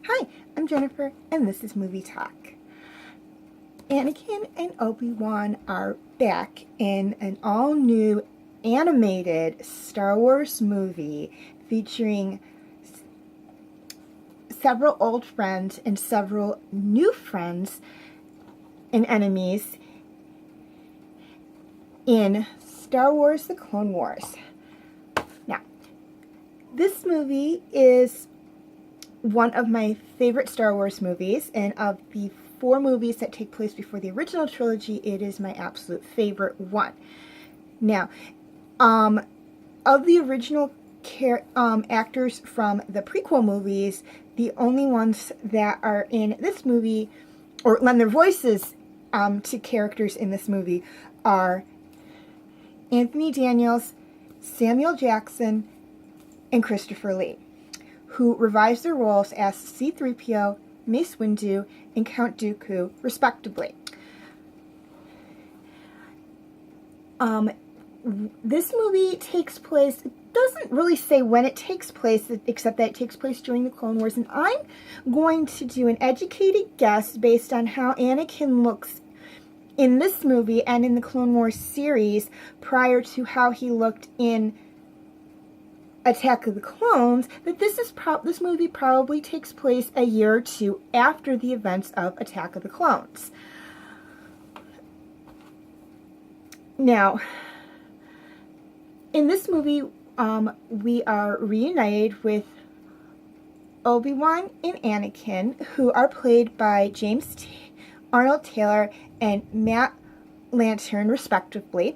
Hi, I'm Jennifer, and this is Movie Talk. Anakin and Obi-Wan are back in an all-new animated Star Wars movie featuring several old friends and several new friends and enemies in Star Wars: The Clone Wars. Now, this movie is one of my favorite Star Wars movies, and of the 4 movies that take place before the original trilogy, it is my absolute favorite one. Now, of the original actors from the prequel movies, the only ones that are in this movie, or lend their voices to characters in this movie, are Anthony Daniels, Samuel Jackson, and Christopher Lee, who revised their roles as C-3PO, Mace Windu, and Count Dooku, respectively. This movie takes place, it doesn't really say when it takes place, except that it takes place during the Clone Wars, and I'm going to do an educated guess based on how Anakin looks in this movie and in the Clone Wars series prior to how he looked in Attack of the Clones, that this movie probably takes place a year or two after the events of Attack of the Clones. Now, in this movie, we are reunited with Obi-Wan and Anakin, who are played by James Arnold Taylor and Matt Lanter, respectively.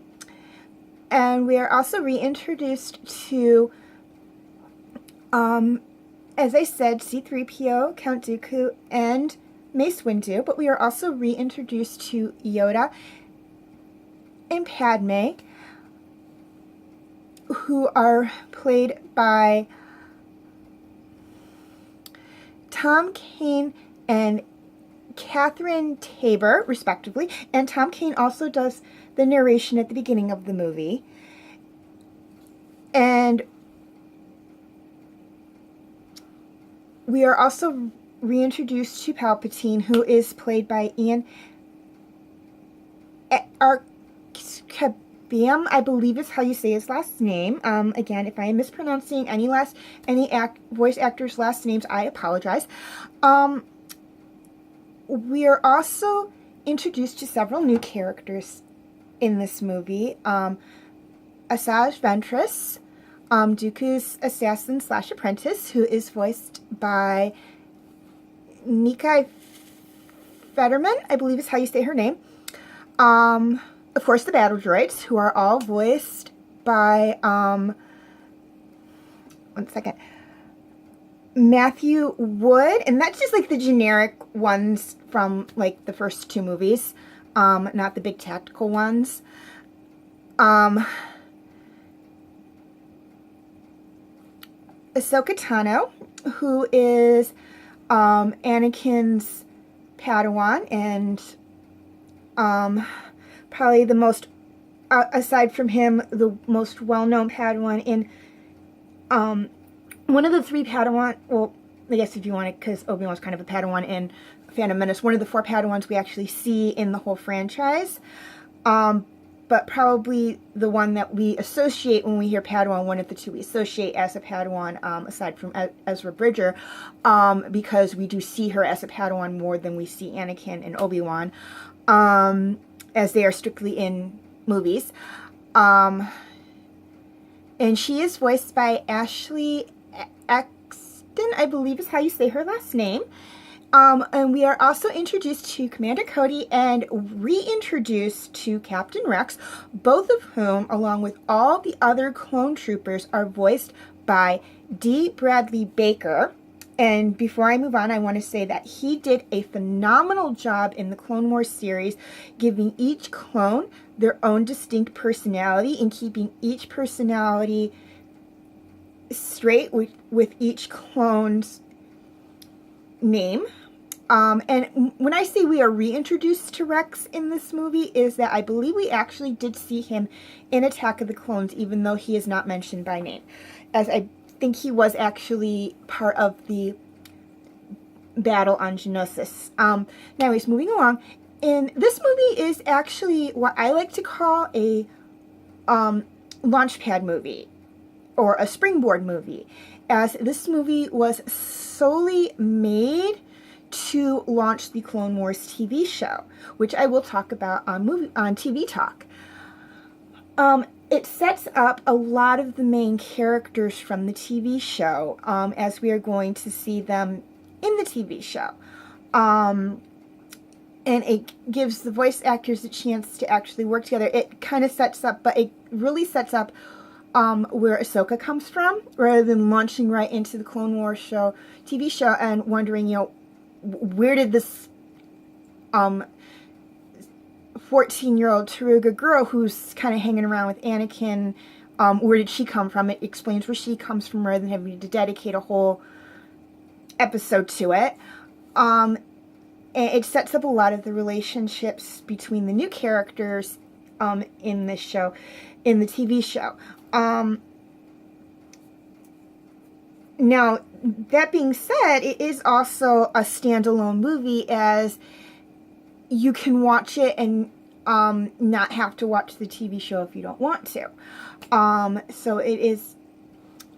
And we are also reintroduced to as I said, C-3PO, Count Dooku, and Mace Windu, but we are also reintroduced to Yoda and Padme, who are played by Tom Kane and Catherine Tabor, respectively, and Tom Kane also does the narration at the beginning of the movie. And we are also reintroduced to Palpatine, who is played by Ian Arkabiam, I believe is how you say his last name. Again, if I am mispronouncing any voice actors' last names, I apologize. We are also introduced to several new characters in this movie. Asajj Ventress, Dooku's assassin/apprentice, who is voiced by Nikai Federman, I believe is how you say her name. Of course, the battle droids, who are all voiced by, Matthew Wood, and that's just like the generic ones from like the first 2 movies, not the big tactical ones. Ahsoka Tano, who is Anakin's Padawan, and probably the most, aside from him, the most well-known Padawan in one of the 3 Padawan, well, I guess if you want it, because Obi-Wan's kind of a Padawan in Phantom Menace, one of the 4 Padawans we actually see in the whole franchise. But probably the one that we associate when we hear Padawan, one of the 2 we associate as a Padawan, aside from Ezra Bridger, because we do see her as a Padawan more than we see Anakin and Obi-Wan, as they are strictly in movies. And she is voiced by Ashley Eckstein, I believe is how you say her last name. And we are also introduced to Commander Cody and reintroduced to Captain Rex, both of whom, along with all the other clone troopers, are voiced by D. Bradley Baker. And before I move on, I want to say that he did a phenomenal job in the Clone Wars series, giving each clone their own distinct personality and keeping each personality straight with each clone's name. And when I say we are reintroduced to Rex in this movie, is that I believe we actually did see him in Attack of the Clones, even though he is not mentioned by name, as I think he was actually part of the battle on Geonosis. Anyways, moving along. And this movie is actually what I like to call a launchpad movie, or a springboard movie, as this movie was solely made to launch the Clone Wars TV show, which I will talk about on TV Talk. It sets up a lot of the main characters from the TV show, as we are going to see them in the TV show. And it gives the voice actors a chance to actually work together. It kind of sets up, but it really sets up where Ahsoka comes from, rather than launching right into the Clone Wars show, TV show, and wondering, where did this 14-year-old Taruga girl who's kind of hanging around with Anakin, where did she come from? It explains where she comes from, rather than having to dedicate a whole episode to it. And it sets up a lot of the relationships between the new characters in this show, in the TV show. Now, that being said, it is also a standalone movie, as you can watch it and not have to watch the TV show if you don't want to. So it is,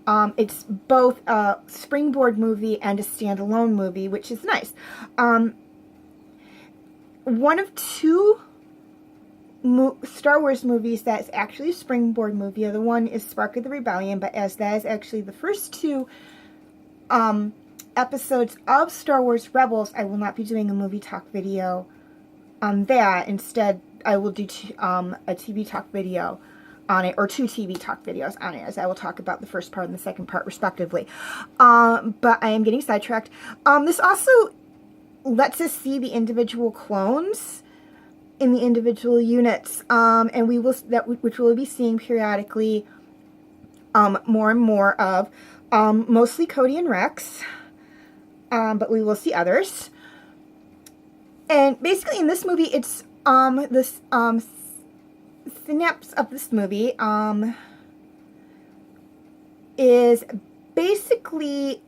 it's both a springboard movie and a standalone movie, which is nice. One of two Star Wars movies that's actually a springboard movie. The other one is Spark of the Rebellion, but as that is actually the first two episodes of Star Wars Rebels, I will not be doing a movie talk video on that. Instead, I will do a TV talk video on it, or two TV talk videos on it, as I will talk about the first part and the second part respectively. But I am getting sidetracked. This also lets us see the individual clones in the individual units, and which we'll be seeing periodically more and more of, mostly Cody and Rex, but we will see others. And basically in this movie, it's this synapse of this movie is basically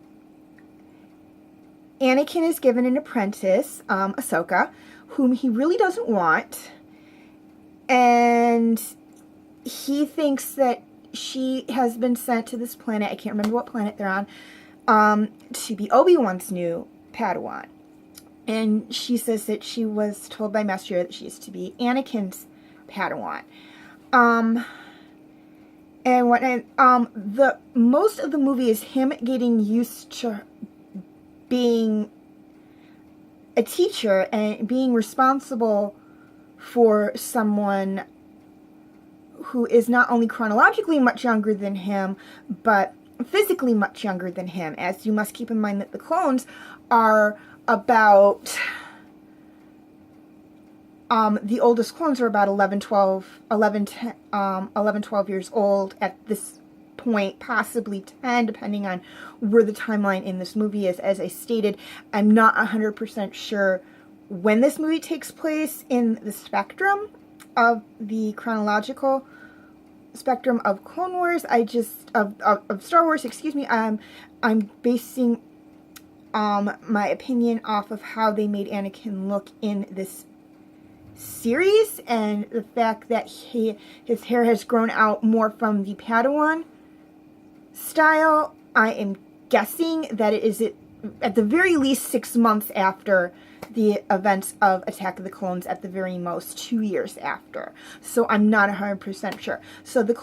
Anakin is given an apprentice, Ahsoka, whom he really doesn't want, and he thinks that she has been sent to this planet, I can't remember what planet they're on, to be Obi-Wan's new Padawan. And she says that she was told by Master Yoda that she is to be Anakin's Padawan. The most of the movie is him getting used to being a teacher and being responsible for someone who is not only chronologically much younger than him, but physically much younger than him, as you must keep in mind that the clones are about, the oldest clones are about 11, 12 years old at this point, possibly 10, depending on where the timeline in this movie is. As I stated, I'm not 100% sure when this movie takes place in the spectrum of the chronological spectrum of Clone Wars. Of Star Wars, excuse me. I'm basing my opinion off of how they made Anakin look in this series, and the fact that his hair has grown out more from the Padawan style. I am guessing that it is at the very least 6 months after the events of Attack of the Clones, at the very most 2 years after. So I'm not 100% sure. So the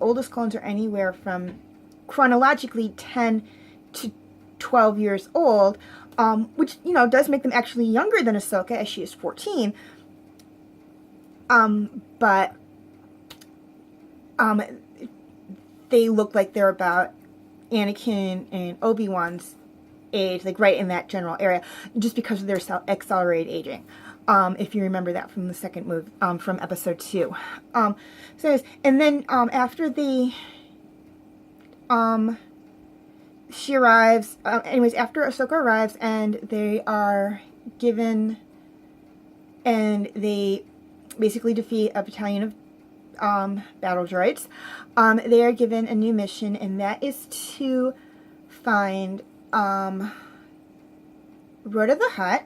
oldest clones are anywhere from chronologically 10 to 12 years old, which, does make them actually younger than Ahsoka, as she is 14. But they look like they're about Anakin and Obi-Wan's age, like right in that general area, just because of their accelerated aging. If you remember that from the second movie, from episode 2. So anyways, and then after she arrives, after Ahsoka arrives and they are given, and they basically defeat a battalion of battle droids, they are given a new mission, and that is to find Rhoda the Hutt,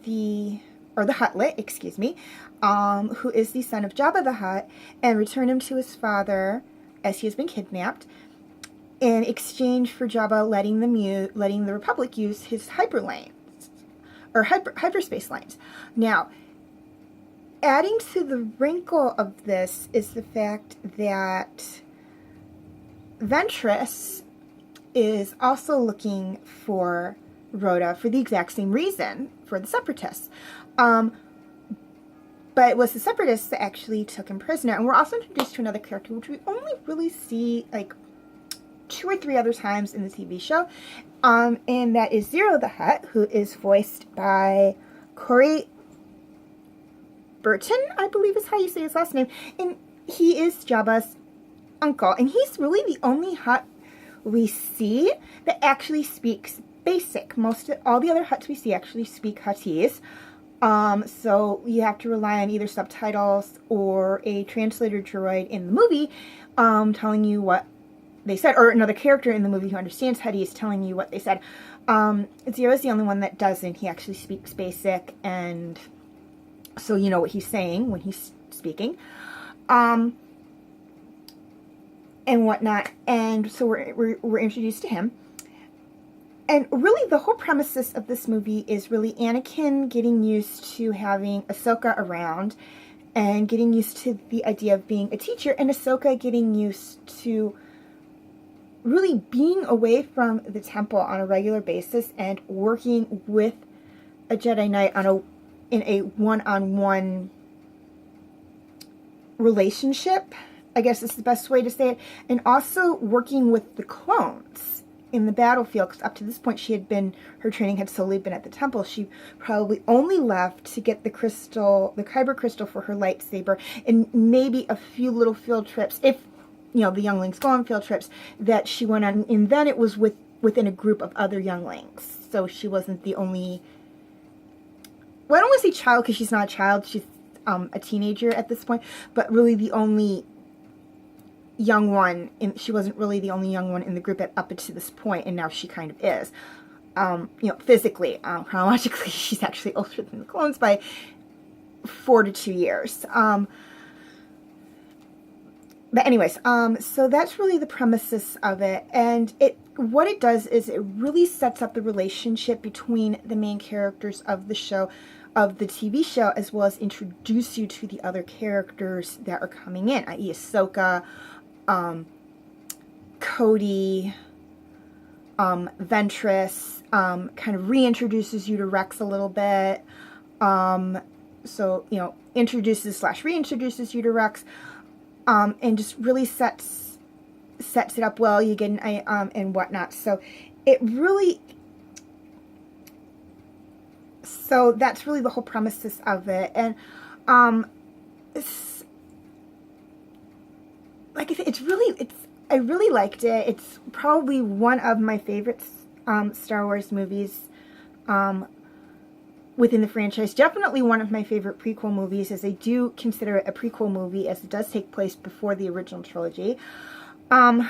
the Huttlet, excuse me, who is the son of Jabba the Hutt, and return him to his father as he has been kidnapped, in exchange for Jabba letting the Republic use his hyperlanes, or hyperspace lanes. Now, adding to the wrinkle of this is the fact that Ventress is also looking for Rhoda for the exact same reason, for the Separatists. But it was the Separatists that actually took him prisoner. And we're also introduced to another character, which we only really see like 2 or 3 other times in the TV show. And that is Zero the Hutt, who is voiced by Corey Burton, I believe is how you say his last name. And he is Jabba's uncle. And he's really the only Hutt we see that actually speaks Basic. All the other Hutts we see actually speak Huttese. So you have to rely on either subtitles or a translator droid in the movie telling you what they said, or another character in the movie who understands Huttese telling you what they said. Zero's the only one that doesn't. He actually speaks Basic, and so you know what he's saying when he's speaking. And whatnot. And so we're introduced to him. And really, the whole premises of this movie is really Anakin getting used to having Ahsoka around and getting used to the idea of being a teacher, and Ahsoka getting used to really being away from the temple on a regular basis and working with a Jedi Knight in a one-on-one relationship, I guess is the best way to say it, and also working with the clones in the battlefield, because up to this point her training had solely been at the temple. She probably only left to get the kyber crystal for her lightsaber, and maybe a few little field trips, if the younglings go on field trips, that she went on, and then it was within a group of other younglings. So she wasn't the only, well, I don't want to say child, because she's not a child, she's a teenager at this point, but really the only young one, she wasn't really the only young one in the group up to this point, and now she kind of is. Physically, chronologically, she's actually older than the clones by 4 to 2 years. But anyways, so that's really the premises of it, and what it does is it really sets up the relationship between the main characters of the show, of the TV show, as well as introduce you to the other characters that are coming in, i.e. Ahsoka, Cody, Ventress, kind of reintroduces you to Rex a little bit. So, introduces / reintroduces you to Rex, and just really sets it up well. You get and whatnot. So that's really the whole premises of it. And, like I said, I really liked it. It's probably one of my favorite Star Wars movies within the franchise. Definitely one of my favorite prequel movies, as I do consider it a prequel movie, as it does take place before the original trilogy. And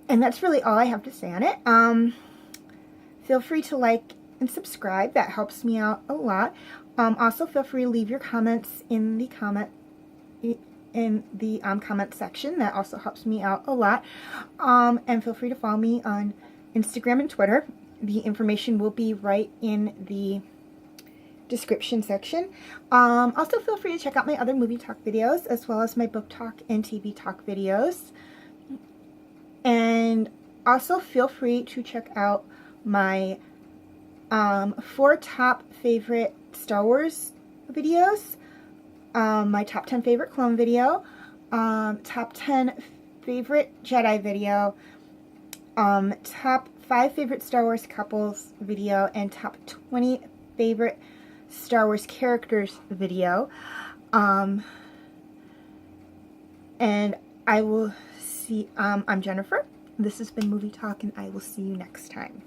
that's really all I have to say on it. Feel free to like and subscribe. That helps me out a lot. Also, feel free to leave your comments in the comment section. That also helps me out a lot. And feel free to follow me on Instagram and Twitter. The information will be right in the description section. Also, feel free to check out my other movie talk videos, as well as my book talk and TV talk videos. And also feel free to check out my 4 top favorite Star Wars videos, my top 10 favorite clone video, top 10 favorite Jedi video, top 5 favorite Star Wars couples video, and top 20 favorite Star Wars characters video. And I will see, I'm Jennifer. This has been Movie Talk, and I will see you next time.